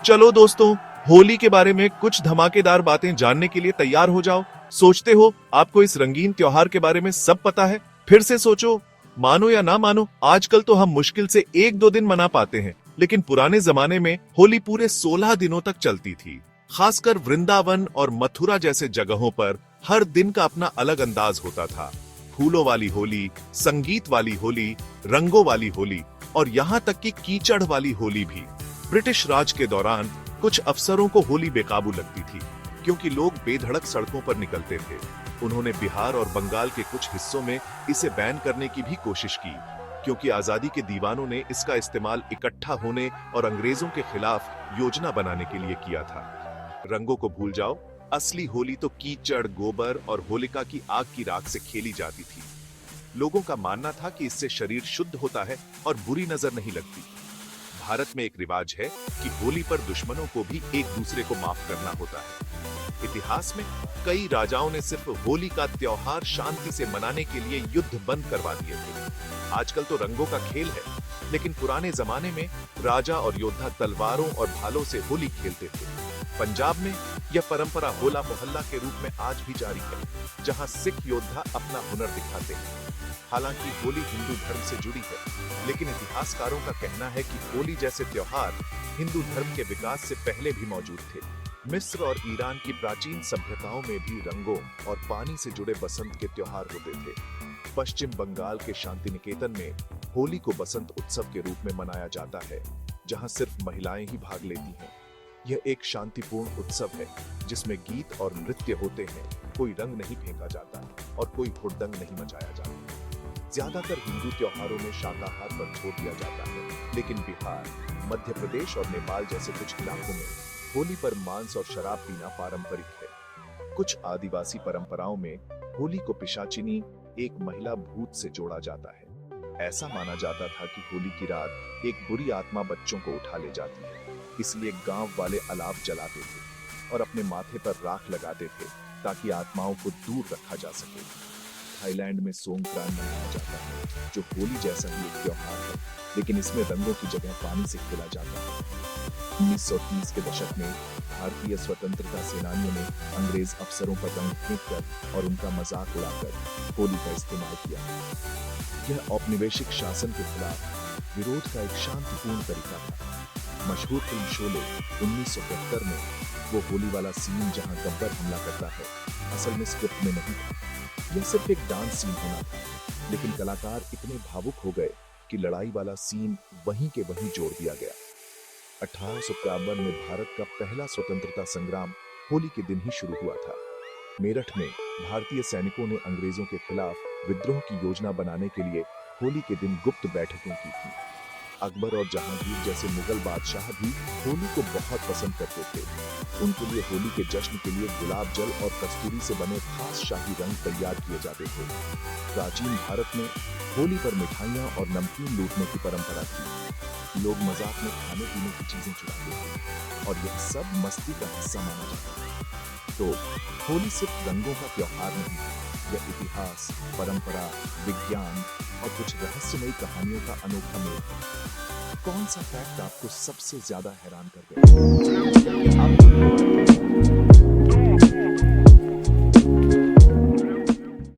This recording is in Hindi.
चलो दोस्तों, होली के बारे में कुछ धमाकेदार बातें जानने के लिए तैयार हो जाओ। सोचते हो आपको इस रंगीन त्योहार के बारे में सब पता है? फिर से सोचो। मानो या ना मानो, आजकल तो हम मुश्किल से 1-2 दिन मना पाते हैं, लेकिन पुराने जमाने में होली पूरे 16 दिनों तक चलती थी। खासकर वृंदावन और मथुरा जैसे जगहों पर हर दिन का अपना अलग अंदाज होता था। फूलों वाली होली, संगीत वाली होली, रंगों वाली होली और यहाँ तक कि कीचड़ वाली होली भी। ब्रिटिश राज के दौरान कुछ अफसरों को होली बेकाबू लगती थी, क्योंकि लोग बेधड़क सड़कों पर निकलते थे। उन्होंने बिहार और बंगाल के कुछ हिस्सों में इसे बैन करने की भी कोशिश की, क्योंकि आजादी के दीवानों ने इसका इस्तेमाल इकट्ठा होने और अंग्रेजों के खिलाफ योजना बनाने के लिए किया था। रंगों को भूल जाओ, असली होली तो कीचड़, गोबर और होलिका की आग की राख से खेली जाती थी। लोगों का मानना था कि इससे शरीर शुद्ध होता है और बुरी नजर नहीं लगती। भारत में एक रिवाज है कि होली पर दुश्मनों को भी एक दूसरे को माफ करना होता है। इतिहास में कई राजाओं ने सिर्फ होली का त्योहार शांति से मनाने के लिए युद्ध बंद करवा दिए थे। आजकल तो रंगों का खेल है, लेकिन पुराने जमाने में राजा और योद्धा तलवारों और भालों से होली खेलते थे। पंजाब में यह परंपरा होला मोहल्ला के रूप में आज भी जारी है, जहां सिख योद्धा अपना हुनर दिखाते हैं। हालांकि होली हिंदू धर्म से जुड़ी है, लेकिन इतिहासकारों का कहना है कि होली जैसे त्योहार हिंदू धर्म के विकास से पहले भी मौजूद थे। मिस्र और ईरान की प्राचीन सभ्यताओं में भी रंगों और पानी से जुड़े बसंत के त्योहार होते थे। पश्चिम बंगाल के शांति निकेतन में होली को बसंत उत्सव के रूप में मनाया जाता है, जहां सिर्फ महिलाएं ही भाग लेती हैं। यह एक शांतिपूर्ण उत्सव है, जिसमें गीत और नृत्य होते हैं। कोई रंग नहीं फेंका जाता और कोई हुड़दंग नहीं मचाया जाता। ज्यादातर हिंदू त्योहारों में शाकाहार पर जोर दिया जाता है, लेकिन बिहार, मध्य प्रदेश और नेपाल जैसे कुछ इलाकों में होली पर मांस और शराब पीना पारंपरिक है। कुछ आदिवासी परंपराओं में होली को पिशाचिनी, एक महिला भूत से जोड़ा जाता है। ऐसा माना जाता था कि होली की रात एक बुरी आत्मा बच्चों को उठा ले जाती है, इसलिए गांव वाले अलाव जलाते थे और अपने माथे पर राख लगाते थे, ताकि आत्माओं को दूर रखा जा सके। थाईलैंड में सोंगक्रान मनाया जाता है, जो होली जैसा ही एक त्योहार है, लेकिन इसमें रंगों की जगह पानी से खेला जाता है। 1930 के दशक में भारतीय स्वतंत्रता सेनानियों ने अंग्रेज अफसरों पर रंग फेंककर और उनका मजाक उड़ाकर होली का इस्तेमाल किया। यह औपनिवेशिक शासन के खिलाफ विरोध का एक शांतिपूर्ण तरीका था। मशहूर फिल्म शोले 1975 में वो होली वाला सीन जहां गब्बर हमला करता है, असल में स्क्रिप्ट में नहीं था। यह सिर्फ एक डांस सीन होना था, लेकिन कलाकार इतने भावुक हो गए कि लड़ाई वाला सीन वहीं के वहीं जोड़ दिया गया। 1851 में भारत का पहला स्वतंत्रता संग्राम होली के दिन ही शुरू हुआ था। मेरठ में भारतीय सैनिकों ने अंग्रेजों के खिलाफ विद्रोह की योजना बनाने के लिए होली के दिन गुप्त बैठकें की थी। अकबर और जहांगीर जैसे मुगल बादशाह भी होली को बहुत पसंद करते थे। उनके लिए होली के जश्न के लिए गुलाब जल और कस्तूरी से बने खास शाही रंग तैयार किए जाते थे। प्राचीन भारत में होली पर मिठाइयाँ और नमकीन लूटने की परंपरा थी। लोग मजाक में खाने पीने की चीजें चुराते थे और यह सब मस्ती का हिस्सा माना जाता था। तो होली सिर्फ रंगों का त्योहार नहीं है, यह इतिहास, परंपरा, विज्ञान और कुछ रहस्यमयी कहानियों का अनोखा मेल है। कौन सा फैक्ट आपको सबसे ज्यादा हैरान कर गया?